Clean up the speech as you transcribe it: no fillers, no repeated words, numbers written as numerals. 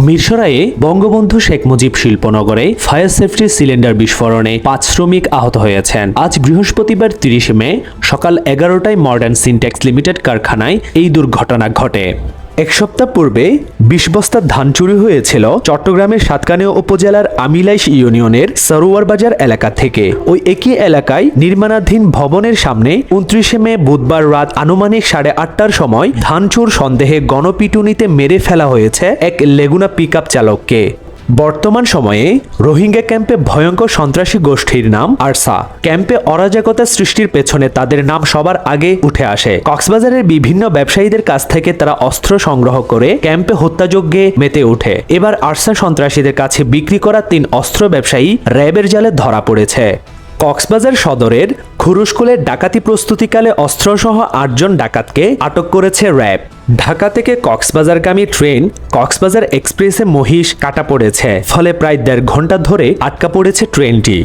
মিরসরাইয়ে বঙ্গবন্ধু শেখ মুজিব শিল্পনগরে fire safety cylinder বিস্ফোরণে ৫ শ্রমিক আহত হয়েছেন। আজ বৃহস্পতিবার ৩০ মে সকাল ১১টায় মডার্ন সিনটেক্স লিমিটেড কারখানায় এই দুর্ঘটনা ঘটে। এক সপ্তাহ পূর্বে ২০ বস্তা ধান চুরি হয়েছিল চট্টগ্রামের সাতকানিয়া উপজেলার আমিলাইশ ইউনিয়নের সরোয়ার বাজার এলাকা থেকে। ওই একই এলাকায় নির্মাণাধীন ভবনের সামনে ২৯ মে বুধবার রাত আনুমানিক ৮:৩০টার সময় ধান চোর সন্দেহে গণপিটুনিতে মেরে ফেলা হয়েছে এক লেগুনা পিকআপ চালককে। বর্তমান সময়ে রোহিঙ্গা ক্যাম্পে ভয়ঙ্কর সন্ত্রাসী গোষ্ঠীর নাম আরসা। ক্যাম্পে অরাজকতা সৃষ্টির পেছনে তাদের নাম সবার আগে উঠে আসে। কক্সবাজারের বিভিন্ন ব্যবসায়ীদের কাছ থেকে তারা অস্ত্র সংগ্রহ করে ক্যাম্পে হত্যাযজ্ঞে মেতে ওঠে। এবার আরসা সন্ত্রাসীদের কাছে বিক্রি করা ৩ অস্ত্র ব্যবসায়ী র্যাবের জালে ধরা পড়েছে। কক্সবাজার সদরের খুরুশকুলের ডাকাতি প্রস্তুতিকালে অস্ত্রসহ ৮ জন ডাকাতকে আটক করেছে র্যাব। ঢাকা থেকে কক্সবাজারগামী ট্রেন কক্সবাজার এক্সপ্রেসে মহিষ কাটা পড়েছে, ফলে প্রায় ১.৫ ঘন্টা ধরে আটকা পড়েছে ট্রেনটি।